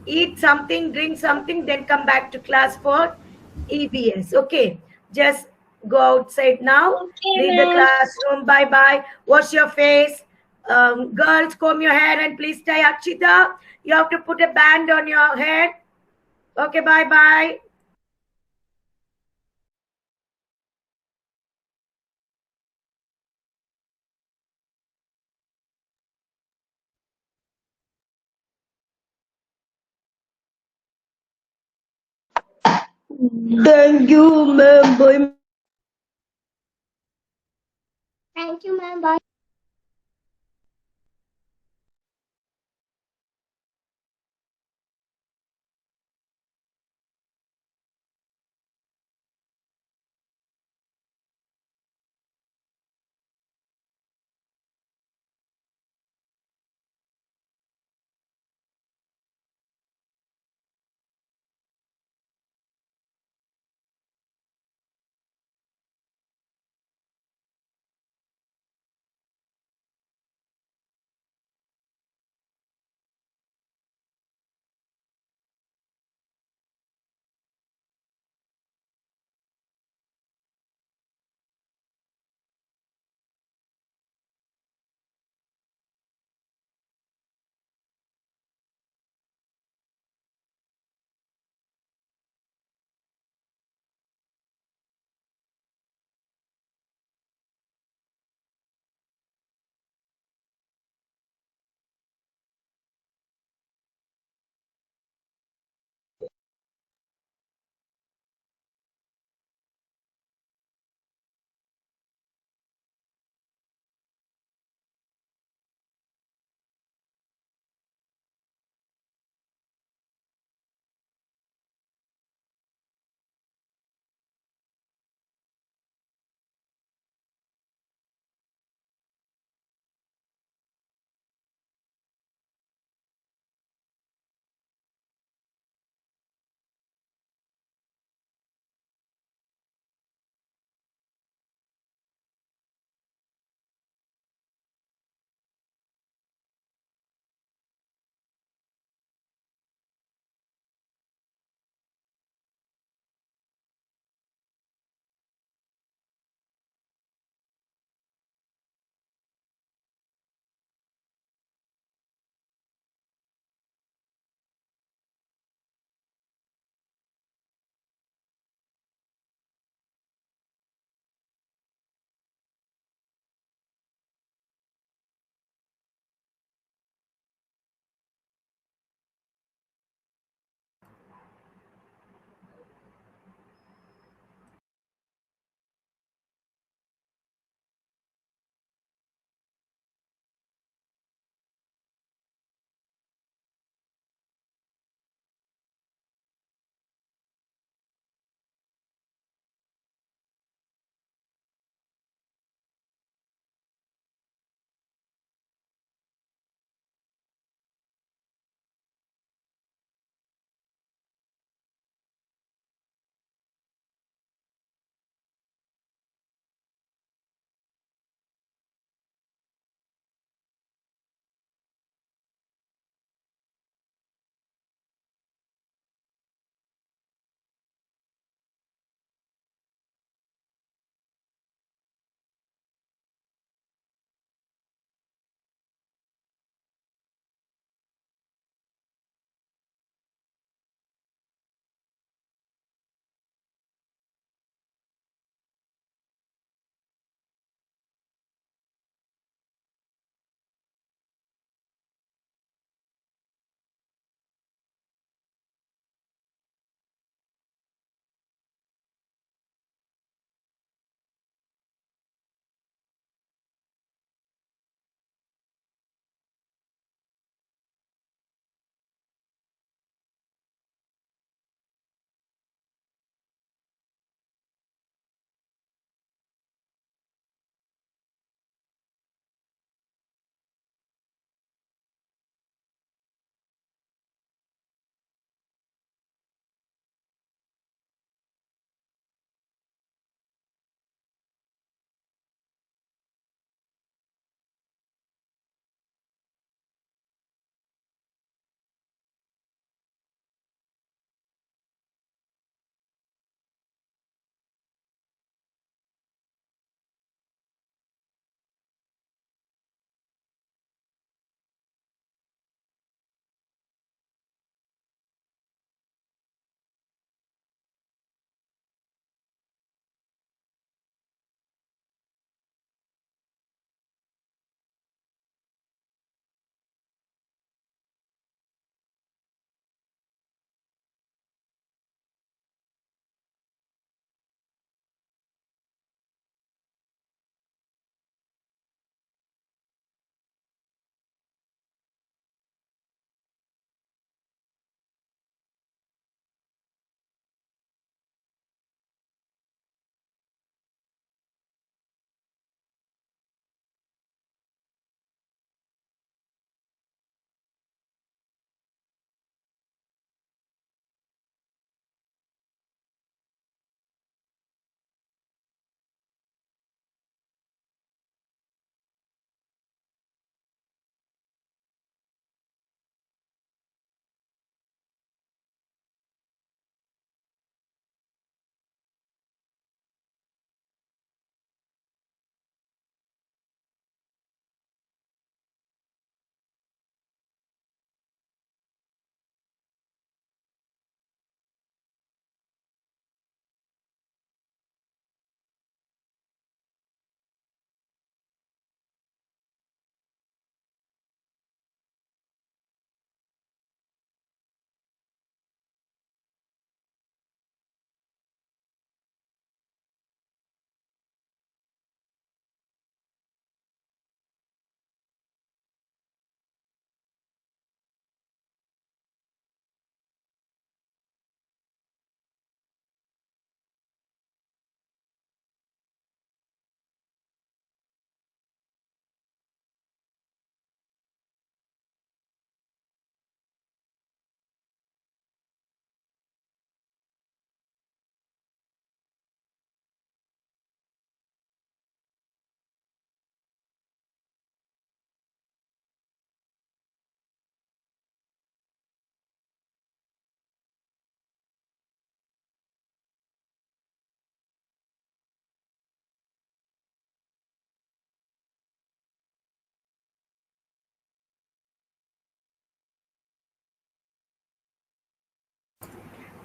eat something, drink something, then come back to class for EVS. Okay, just go outside now. Okay, Leave the ma'am. classroom. Bye bye. Wash your face. Girls, comb your hair and please tie. Akshita, you have to put a band on your head. Okay, bye bye. Thank you, ma'am. Bye. Thank you, ma'am. Bye.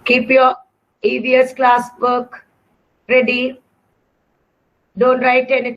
Keep your EVS classwork ready. Don't write anything.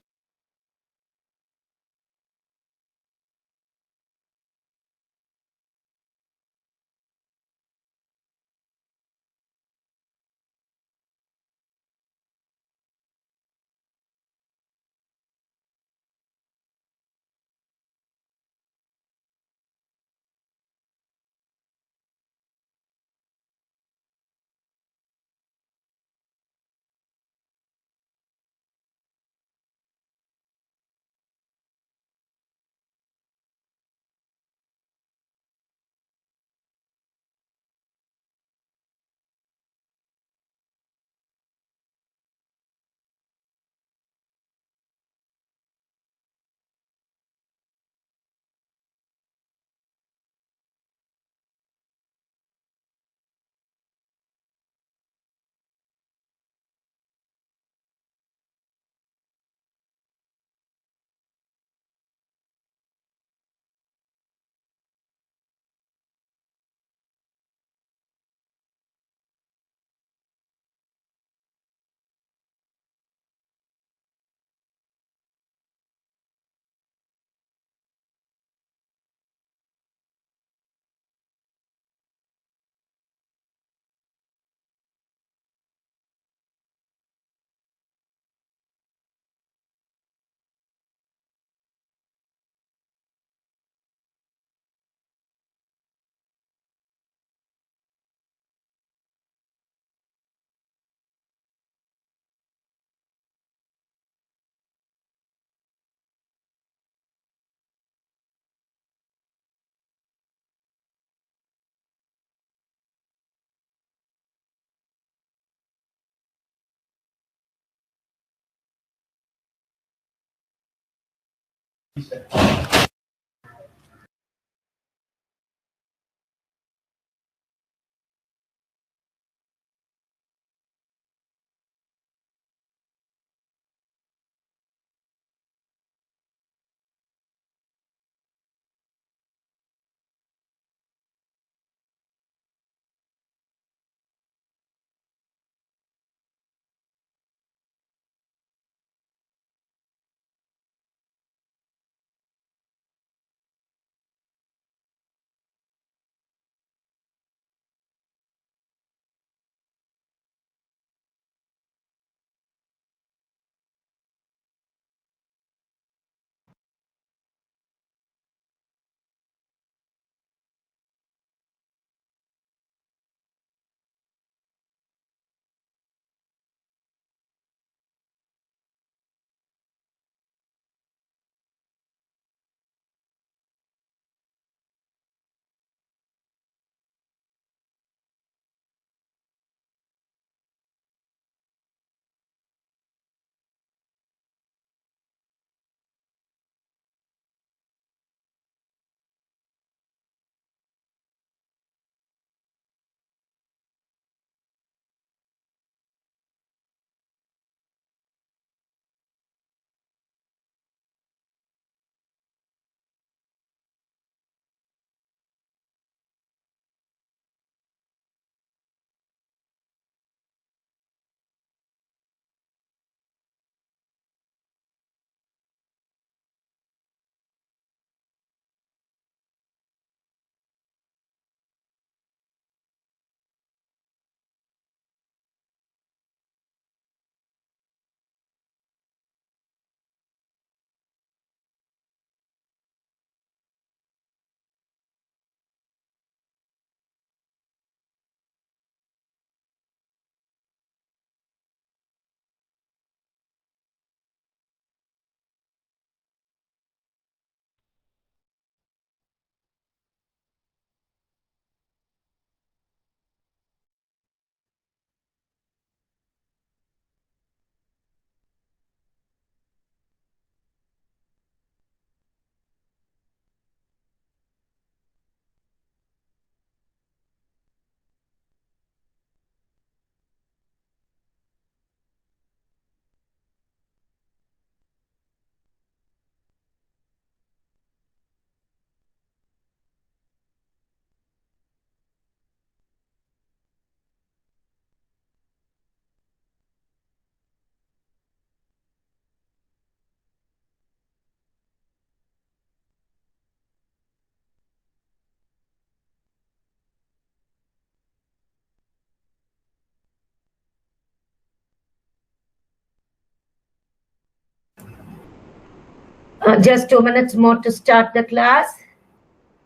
Just 2 minutes more to start the class.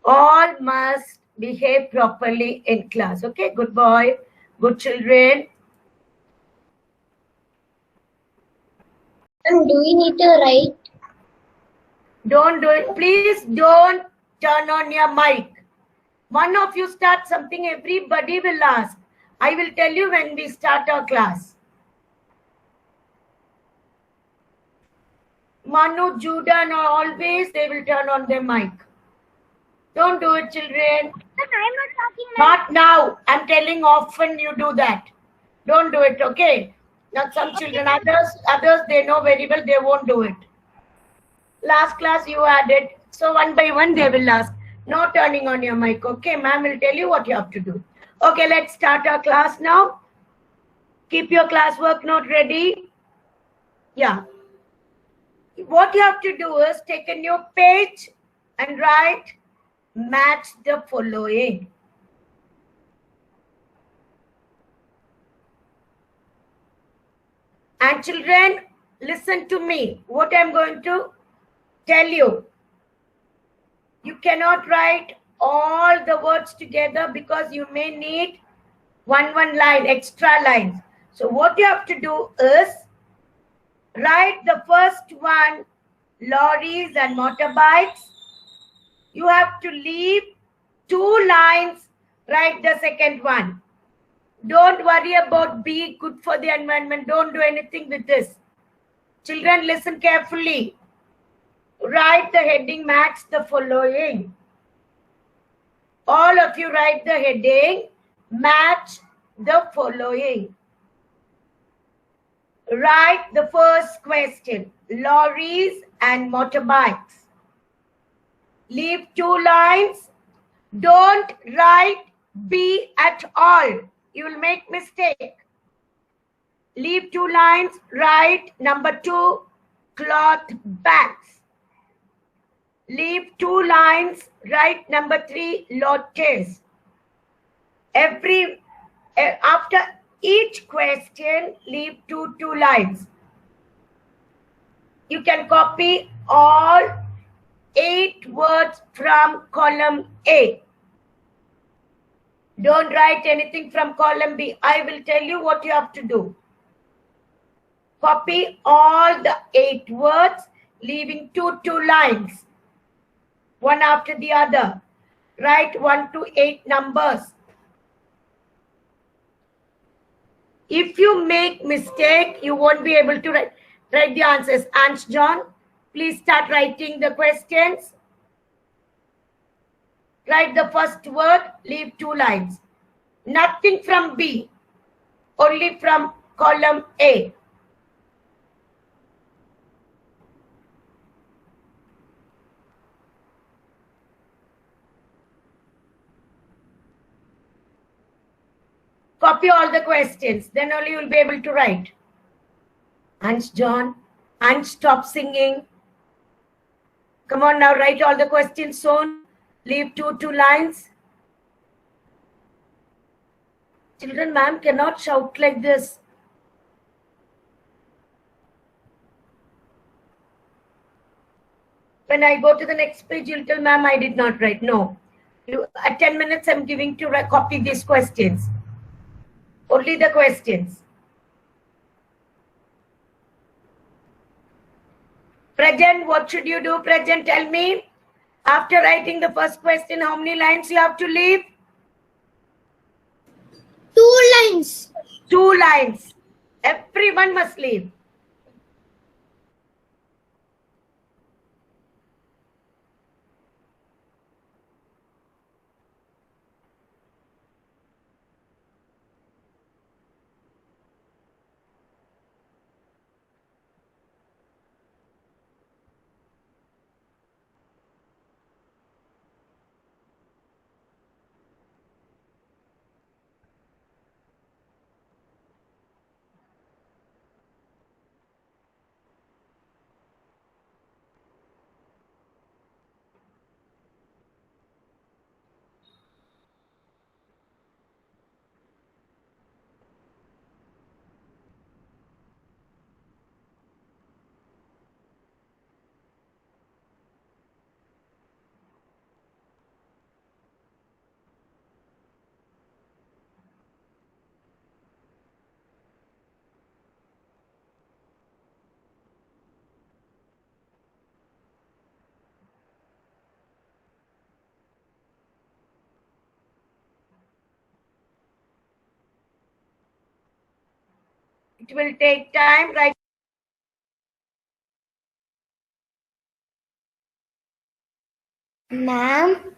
All must behave properly in class. Okay, good boy, good children. Ma'am, do we need to write? Don't do it. Please don't turn on your mic. One of you start something, everybody will ask. I will tell you when we start our class. Manu, Judah, and always they will turn on their mic. Don't do it, children. But I'm not talking, ma'am. Not now. I'm telling often you do that. Don't do it, okay? Now some children, others they know very well, they won't do it. Last class you had it, so one by one they will ask. No turning on your mic, okay? Ma'am will tell you what you have to do. Okay, let's start our class now. Keep your classwork note ready. Yeah. What you have to do is take a new page and write match the following. And children, listen to me. What I'm going to tell you. You cannot write all the words together because you may need one line, extra lines. So what you have to do is write the first one, lorries and motorbikes. You have to leave 2 lines, write the second one. Don't worry about being good for the environment. Don't do anything with this. Children, listen carefully. Write the heading, match the following. All of you write the heading, match the following. Write the first question, lorries and motorbikes. Leave 2 lines. Don't write B at all. You will make mistake. Leave 2 lines. Write number 2, cloth bags. Leave 2 lines. Write number 3, lotus. After each question, leave 2 lines. You can copy all 8 words from column A. Don't write anything from column B. I will tell you what you have to do. Copy all the 8 words, leaving 2 lines, one after the other. Write 1 to 8 numbers. If you make mistake, you won't be able to write the answers. Ants John, please start writing the questions. Write the first word, leave 2 lines. Nothing from B, only from column A. Copy all the questions, then only you will be able to write. Ants John, Ants stop singing. Come on now, write all the questions soon. Leave 2 lines. Children, ma'am cannot shout like this. When I go to the next page, you'll tell ma'am I did not write. No. At 10 minutes, I'm giving to copy these questions. Only the questions. Present, what should you do? Present, tell me. After writing the first question, how many lines you have to leave? 2 lines. 2 lines. Everyone must leave. It will take time. Right. Ma'am.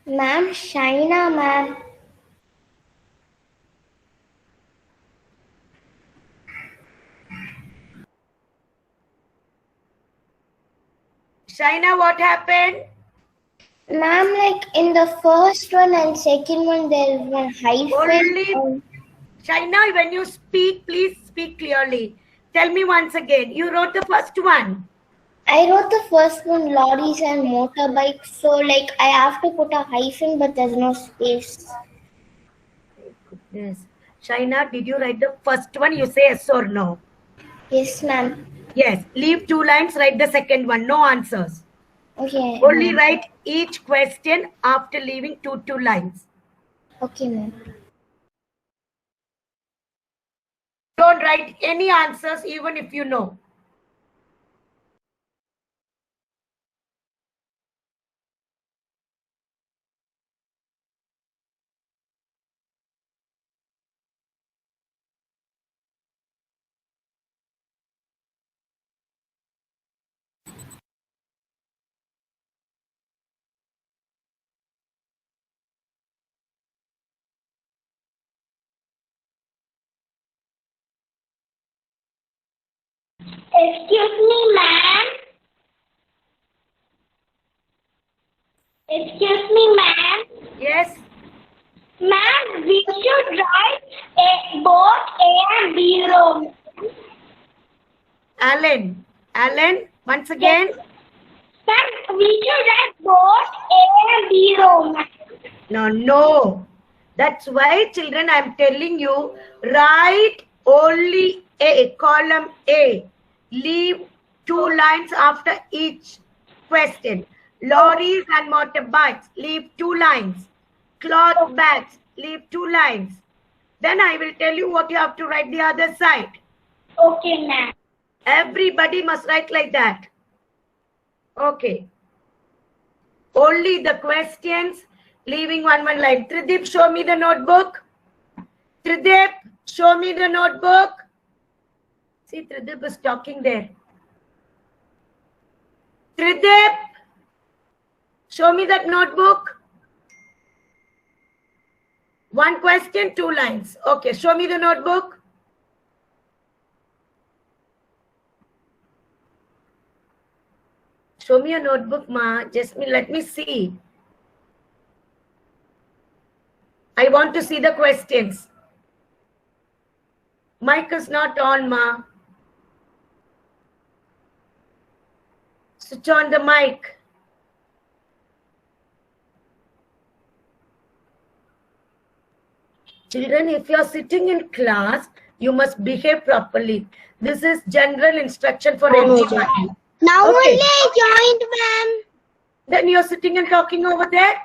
Ma'am, Shaina, ma'am. Shaina, what happened? Ma'am, like in the first one and second one, there is one hyphen. Only Shaina, when you speak, please speak clearly. Tell me once again. You wrote the first one. I wrote the first one, lorries and motorbikes. So, like, I have to put a hyphen, but there's no space. Yes. Shaina, did you write the first one? You say yes or no? Yes, ma'am. Yes. Leave 2 lines, write the second one. No answers. Okay. Only write each question after leaving two lines. Okay, ma'am. Don't write any answers even if you know. Excuse me, ma'am. Excuse me, ma'am. Yes. Ma'am, we should write both A and B row. Alan. Alan, once again. Ma'am, we should write both A and B row. No. That's why, children, I'm telling you, write only A, column A. Leave 2 lines after each question. Lorries and motorbikes, leave 2 lines. Cloth bags, leave 2 lines. Then I will tell you what you have to write the other side. Okay, ma'am. Everybody must write like that. Okay. Only the questions, leaving one line. Tridip, show me the notebook. Tridip, show me the notebook. See, Tridip is talking there. Tridip, show me that notebook. 1 question, 2 lines. Okay, show me the notebook. Show me a notebook, Ma. Just let me see. I want to see the questions. Mic is not on, Ma. Switch on the mic. Children, if you are sitting in class, you must behave properly. This is general instruction for everybody. Now Okay. only I joined, ma'am. Then you're sitting and talking over there?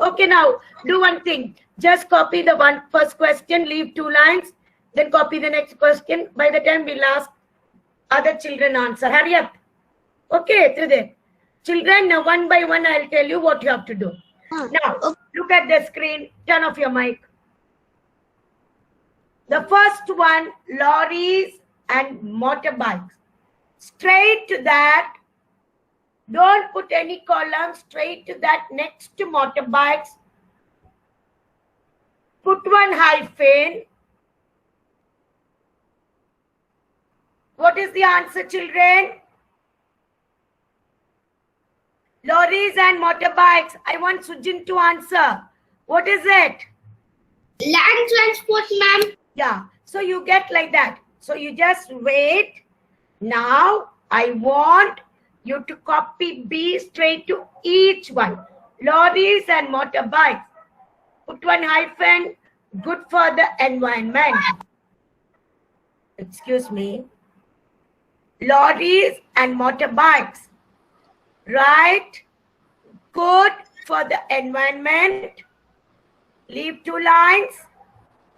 Okay, now do one thing. Just copy the first question, leave 2 lines, then copy the next question. By the time we'll ask other children answer. Hurry up. Okay, Tridip. Children, now one by one I'll tell you what you have to do. Now, look at the screen. Turn off your mic. The first one, lorries and motorbikes. Straight to that. Don't put any column, straight to that, next to motorbikes. Put 1 hyphen. What is the answer, children? Lorries and motorbikes. I want Sujin to answer. What is it? Land transport, ma'am. Yeah, so you get like that. So you just wait. Now I want you to copy B straight to each one. Lorries and motorbikes. Put 1 hyphen. Good for the environment. Excuse me. Lorries and motorbikes. Right? Good for the environment. Leave 2 lines.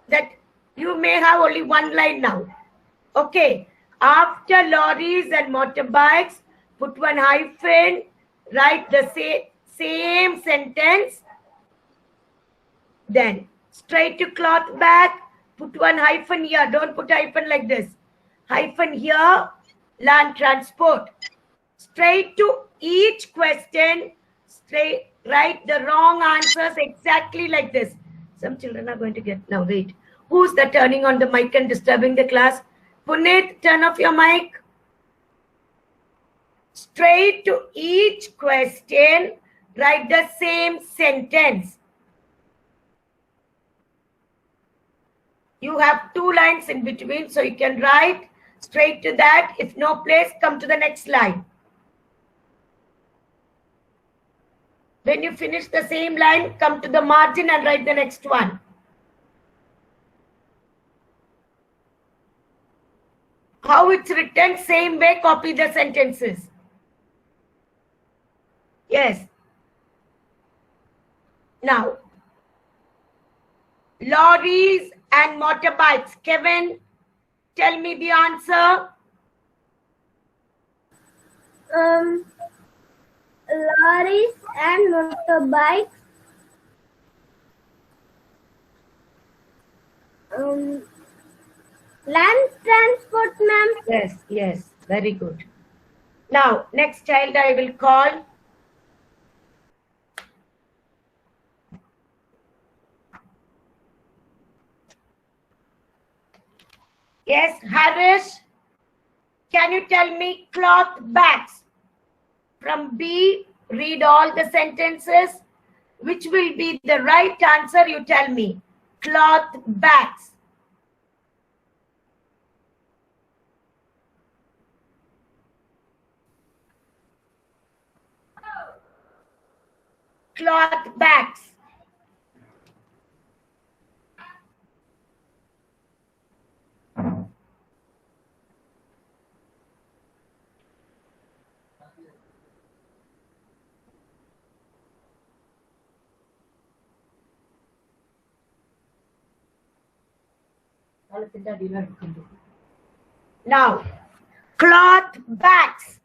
That you may have only 1 line now. Okay. After lorries and motorbikes, put 1 hyphen. Write the same sentence. Then straight to cloth bag, put one hyphen here. Don't put hyphen like this. Hyphen here, land transport. Straight to each question, straight write the wrong answers exactly like this. Some children are going to get, now wait. Who's the turning on the mic and disturbing the class? Puneet, turn off your mic. Straight to each question, write the same sentence. You have 2 lines in between, so you can write straight to that. If no place, come to the next line. When you finish the same line, come to the margin and write the next one. How it's written, same way, copy the sentences. Yes. Now, lorries and motorbikes. Kevin, tell me the answer. Lorries and motorbikes. Land transport, ma'am. Yes, yes, very good. Now, next child I will call. Yes, Harish, can you tell me cloth bags? From B, read all the sentences. Which will be the right answer? You tell me. Cloth bags. Cloth bags. Now, cloth bags.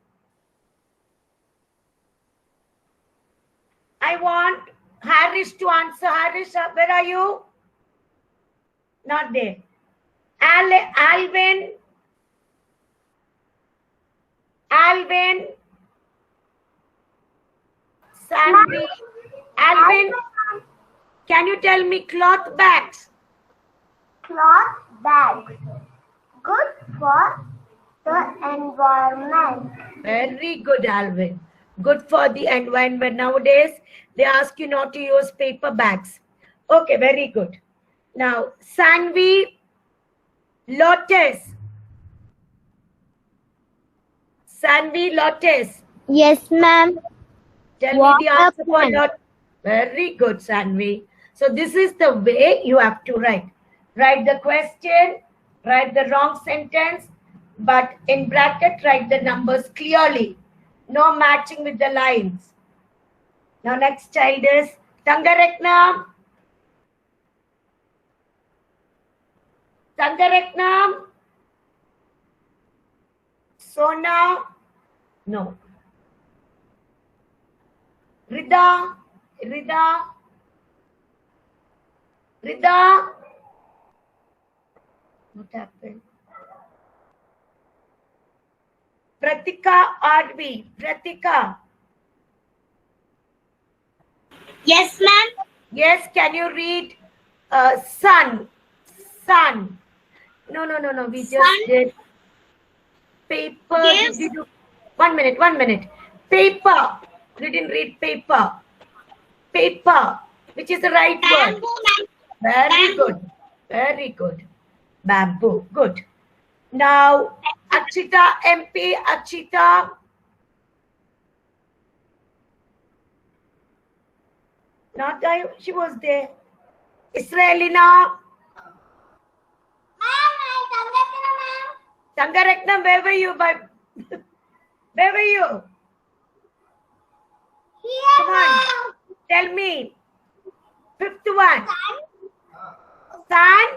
I want Harish to answer. Harish, where are you? Not there. Alvin, Sandy, Alvin, can you tell me cloth bags? Cloth bags. Good for the environment. Very good, Alvin. Good for the environment. Nowadays, they ask you not to use paper bags. Okay, very good. Now, Sanvi, Lotus. Sanvi, Lotus. Yes, ma'am. Tell me the answer for Lotus. Very good, Sanvi. So this is the way you have to write. Write the question, write the wrong sentence, but in bracket, write the numbers clearly. No matching with the lines. Now next child is Tangareknam. Tangareknam. Sona. No. Rida. What happened? Pratika Advi. Pratika. Yes, ma'am. Yes, can you read sun? Sun. No. We just did paper. Yes. 1 minute. Paper. We didn't read paper. Paper. Which is the right word? Very good. Bamboo. Good. Now, Achita MP. Achita. Not I. She was there. Israelina. Tangareknam, where were you? Where were you? Here, Come on. Tell me. 5th one. Sun.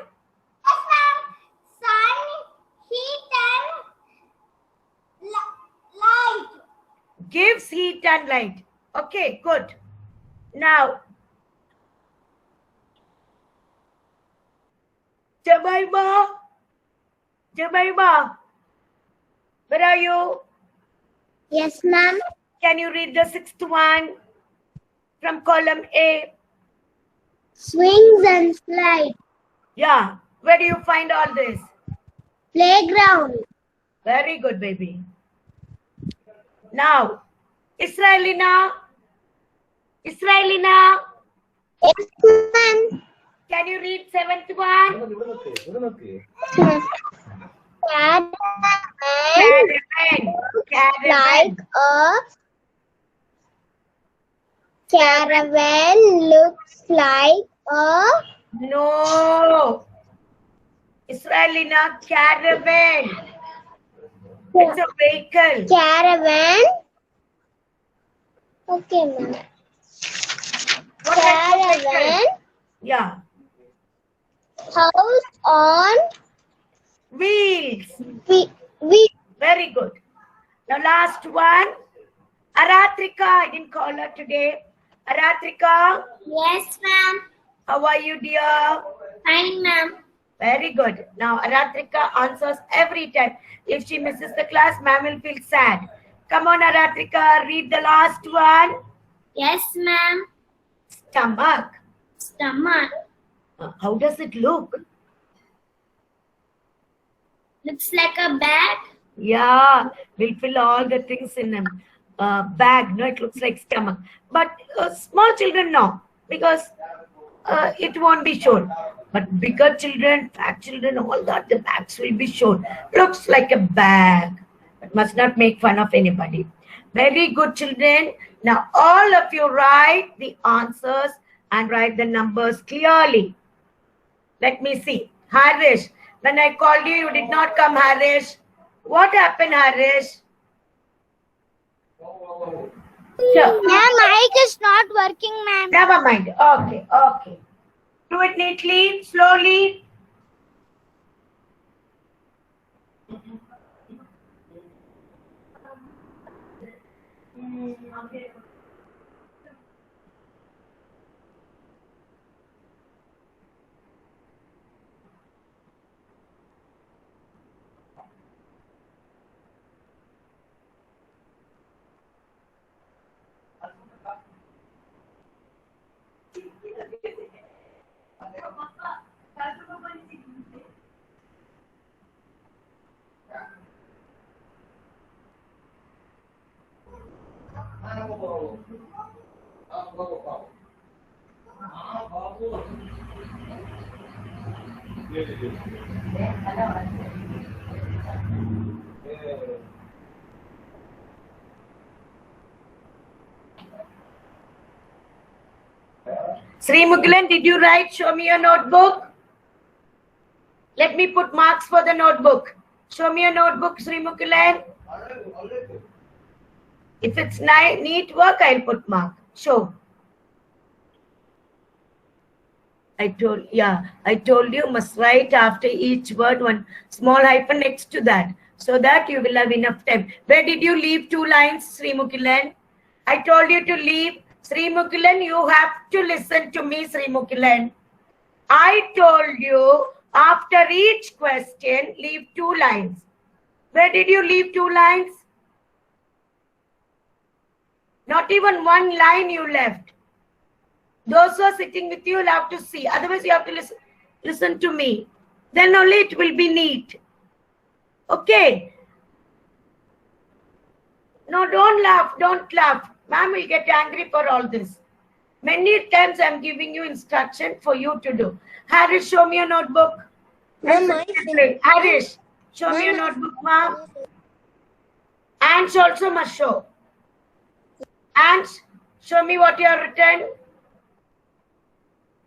Yes, ma'am. Sun, heat and light. Gives heat and light. Okay, good. Now, Jemima? Jemima, where are you? Yes, ma'am. Can you read the sixth one from column A? Swings and slides. Yeah. Where do you find all this? Playground. Very good, baby. Now, Israelina. Israelina, Yes, ma'am. can you read seventh one? Caravan. Caravan. Caravan looks like a No. Israelina, caravan. It's a vehicle. caravan. Okay, ma'am. What type of vehicle? Caravan. Yeah. House on Wheels. we Very good. Now last one. Aratrika, I didn't call her today. Aratrika, Yes, ma'am. how are you, dear? Fine, ma'am. Very good. Now Aratrika answers every time. If she misses the class, ma'am will feel sad. Come on, Aratrika, read the last one. Yes, ma'am. Stomach. Stomach How does it look? looks like a bag. Yeah, we'll fill all the things in a bag. No, it looks like stomach. But small children, no, because it won't be shown. But bigger children, fat children, all that, the bags will be shown. Looks like a bag. But must not make fun of anybody. Very good, children. Now, all of you write the answers and write the numbers clearly. Let me see. Harish, when I called you, you did not come, Harish. What happened, Harish? Sure. Ma'am, mic is not working, ma'am. Never mind. Okay, okay. Do it neatly, slowly. Sri Mugilan, did you write? Show me your notebook. Let me put marks for the notebook. Show me your notebook, Sri Mugilan. If it's neat work, I'll put mark. Show. I told you must write after each word one small hyphen next to that, so that you will have enough time. Where did you leave 2 lines, Sri Mugilan? I told you to leave. Sri Mugilan, you have to listen to me, Sri Mugilan. I told you after each question, leave 2 lines. Where did you leave 2 lines? Not even 1 line you left. Those who are sitting with you will have to see. Otherwise, you have to listen to me. Then only it will be neat. Okay. No, don't laugh. Don't laugh. Ma'am will get angry for all this. Many times I'm giving you instruction for you to do. Harish, show me your notebook. Harish, show me your notebook, ma'am. And also must show. And show me what you have written.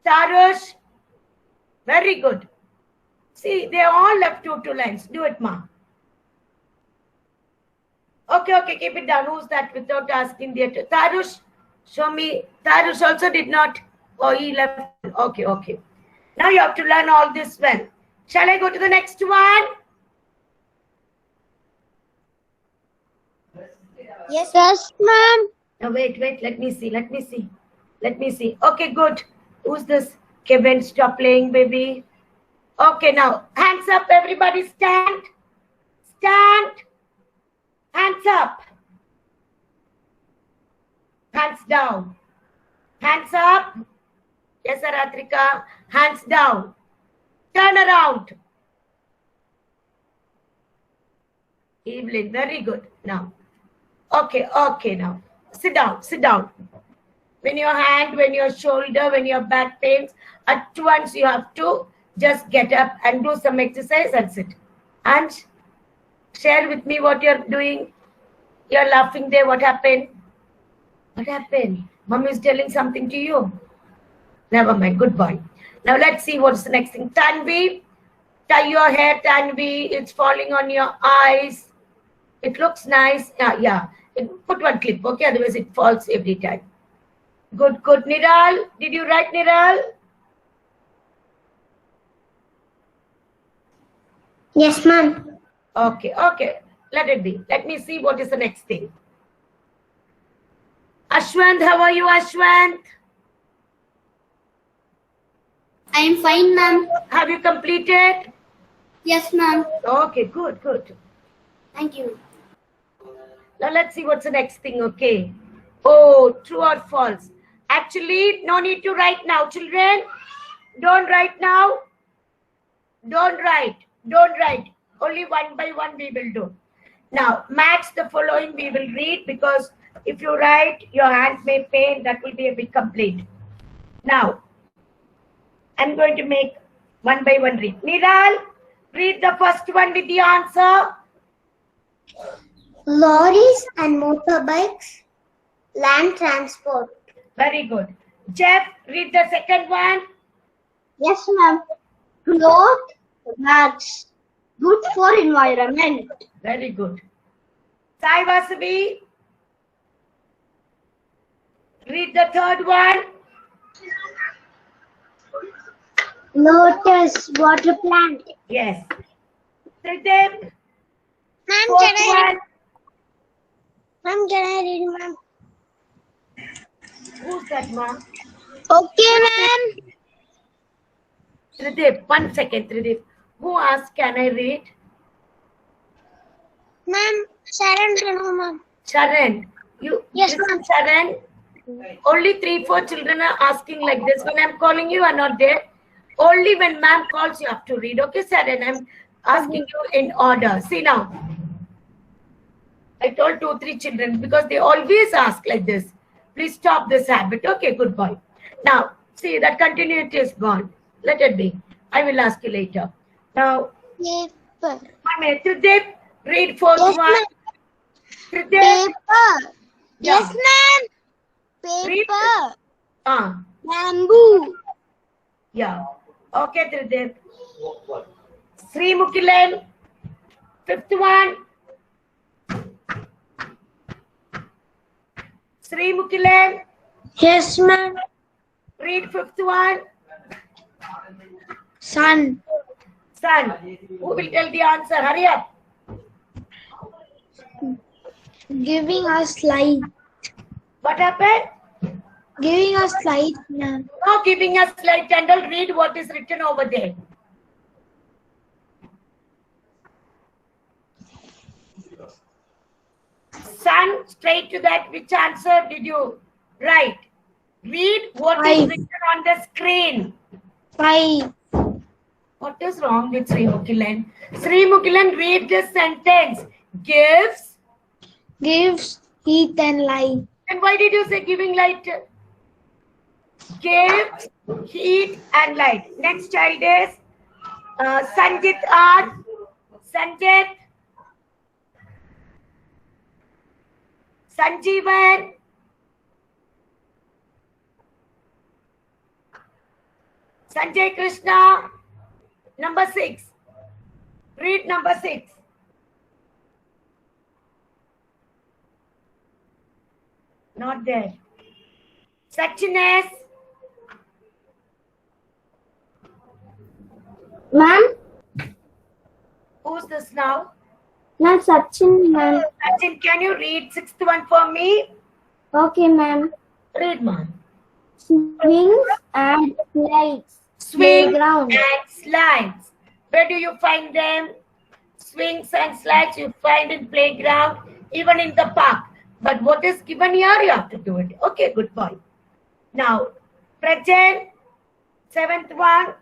Tarush, very good. See, they all left 2 lines. Do it, ma'am. Okay, keep it down. Who's that without asking the other? Tarush, show me. Tarush also did not. Oh, he left. Okay. Now you have to learn all this well. Shall I go to the next one? Yes, ma'am. Now wait. Let me see. Okay, good. Who's this? Kevin, stop playing, baby. Okay, now hands up, everybody. Stand. Stand. Hands up. Hands down. Hands up. Yes, Aratrika. Hands down. Turn around. Evelyn, very good. Now. Okay, now. Sit down, sit down. When your hand, when your shoulder, when your back pains, at once you have to just get up and do some exercise and sit. And share with me what you're doing. You're laughing there. What happened? What happened? Mummy is telling something to you. Never mind. Good boy. Now let's see what's the next thing. Tanvi, tie your hair, Tanvi. It's falling on your eyes. It looks nice. Yeah. Put one clip, okay? Otherwise it falls every time. Good. Niral, did you write, Niral? Yes, ma'am. Okay. Let it be. Let me see what is the next thing. Ashwant, how are you, Ashwant? I am fine, ma'am. Have you completed? Yes, ma'am. Okay, good. Thank you. Now let's see what's the next thing, okay? Oh, true or false? Actually, no need to write now, children. Don't write now. Don't write. Only one by one we will do. Now, match the following we will read, because if you write, your hands may pain. That will be a big complaint. Now, I'm going to make one by one read. Niral, read the first one with the answer. Lorries and motorbikes, land transport. Very good. Jeff, read the second one. Yes, ma'am. Cloth bags, good for environment. Very good. Sai Vasavi, read the third one. Lotus water plant. Yes. Tridip, Ma'am, fourth one. Ma'am, can I read, ma'am? Who's that, ma'am? Okay, ma'am. Tridip, 1 second, Tridip. Who asked, can I read? Ma'am, Sharon, ma'am. Sharan. Yes, ma'am. Sharan, only 3-4 children are asking like this. When I'm calling you, are not there. Only when ma'am calls, you have to read. Okay, Sharan, I'm asking you in order. See now. I told 2-3 children because they always ask like this. Please stop this habit. Okay, good boy. Now, see that continuity is gone. Let it be. I will ask you later. Now, Paper. Tridip, read fourth Yes, one. ma'am. Tridip, Paper. Yeah. Yes, ma'am. Read. Paper. Bamboo. Yeah. Okay, Tridip. Sri Mukilan, fifth one. Sri Mukilan, Yes, ma'am. read fifth one. Sun. Son, who will tell the answer? Hurry up. Giving us light. What happened? Giving us light, ma'am. No giving us light candle. Read what is written over there. Son, straight to that. Which answer did you write? Read what is Five. written on the screen. 5. What is wrong with Sri Mukilan? Sri Mukilan, read this sentence. Gives heat and light. And why did you say giving light? Gives heat and light. Next child is Sanjit R. Sanjit. Sanjeevan. Sanjay Krishna. Number 6. Read number 6. Not there. Sachines. Ma'am? Who's this now? Ma'am, Sachin, ma'am. Sachin, can you read 6th one for me? Okay, ma'am. Read, ma'am. Swings and lights. Swing Playground. and slides. Where do you find them? Swings and slides you find in playground, even in the park. But what is given here, you have to do it. Okay, good boy. Now, Prajan, 7th one.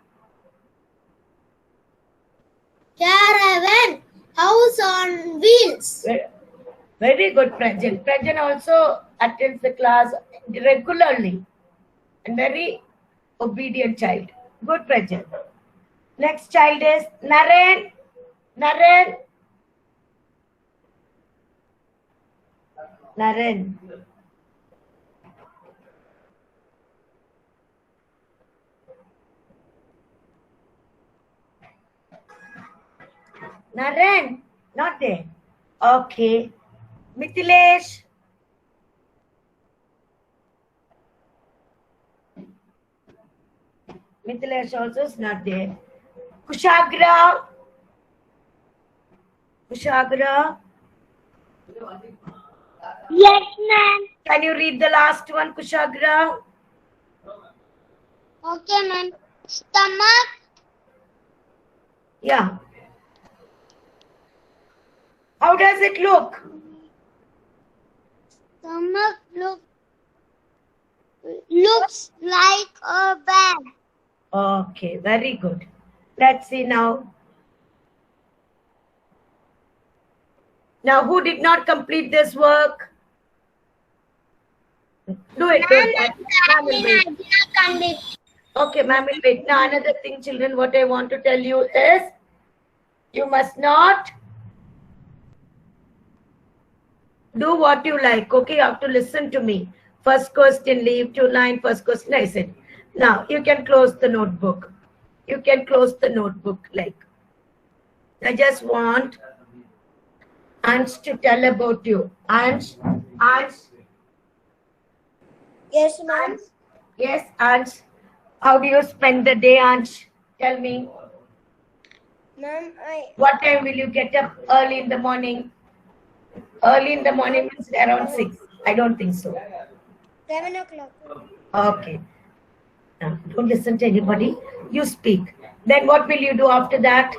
Caravan. House on wheels. Very good, Prajan. Prajan also attends the class regularly and very obedient child. Good, Prajan. Next child is Naren. Naren. Naren. Naren. Not there. Okay. Mithilesh. Mithilesh also is not there. Kushagra. Kushagra. Yes, ma'am. Can you read the last one, Kushagra? Okay, ma'am. Stomach. Yeah. How does it look? Stomach looks like a bag. Okay, very good. Let's see now. Now, who did not complete this work? Do it. Ma'am will wait. Okay, ma'am will wait. Now, another thing, children, what I want to tell you is, you must not do what you like. Okay, you have to listen to me. First question, leave 2 line. First question, I said. Now, you can close the notebook. You can close the notebook like. I just want Ansh to tell about you. Ansh. Yes, ma'am. Yes, Ansh. How do you spend the day, Ansh? Tell me. Ma'am, What time will you get up early in the morning? Early in the morning means around 6. I don't think so. 7 o'clock. Okay. Now, don't listen to anybody. You speak. Then what will you do after that?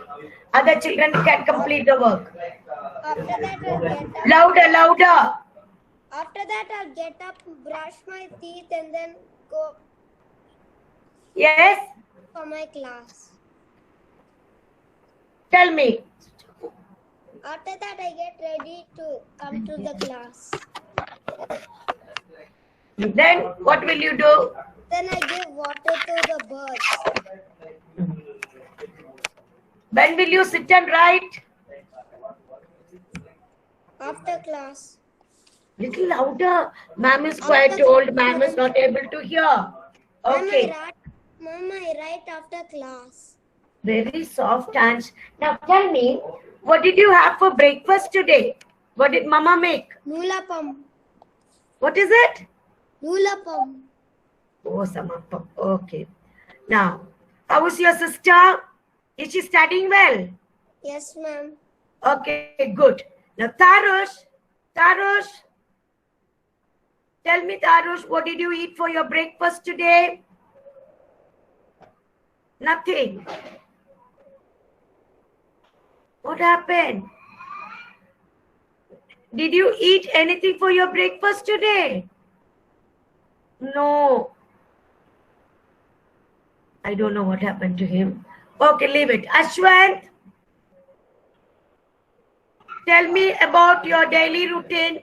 Other children can complete the work. After that, I'll get up. Louder. After that, I'll get up, brush my teeth, and then go Yes? for my class. Tell me. After that, I get ready to come to the class. Then what will you do? Then I give water to the birds. When will you sit and write? After class. Little louder. Ma'am is quite old. Ma'am is not able to hear. Okay. Mom, I write after class. Very soft hands. Now tell me, what did you have for breakfast today? What did Mama make? Nulapam. What is it? Nulapam. Oh, Samapam. Okay. Now, how is your sister? Is she studying well? Yes, ma'am. Okay, good. Now, Tarush, tell me, Tarush, what did you eat for your breakfast today? Nothing. What happened? Did you eat anything for your breakfast today? No. I don't know what happened to him. Okay, leave it. Ashwant, tell me about your daily routine.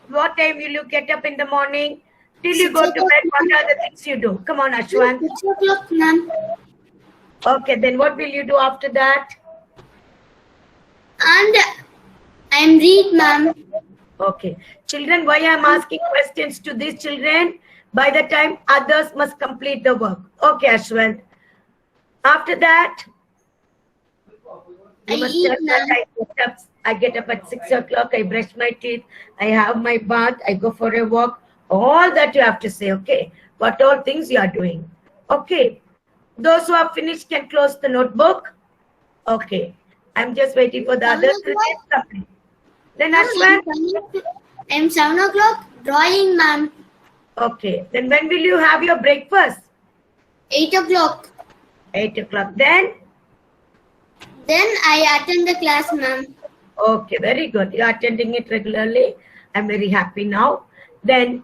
What time will you get up in the morning? Till you go to bed, what are the things you do? Come on, Ashwant. 6 o'clock, ma'am. Okay, then what will you do after that? And I'm read, ma'am. Okay. Children, why I'm asking questions to these children? By the time others must complete the work. Okay, Ashwant. After that, you must tell that I get up at 6 o'clock, I brush my teeth, I have my bath, I go for a walk. All that you have to say, okay? What all things you are doing. Okay. Those who have finished can close the notebook. Okay. I'm just waiting for the others to get complete. Then Ashwant. I'm 7 o'clock drawing, ma'am. Okay. Then when will you have your breakfast? 8 o'clock. 8 o'clock. Then I attend the class, ma'am. okay, very good. You are attending it regularly. I'm very happy now. Then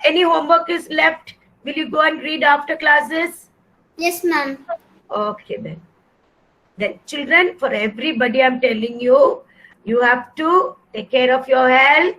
any homework is left? Will you go and read after classes? Yes, ma'am. Okay then. Then children, for everybody I'm telling you, you have to take care of your health.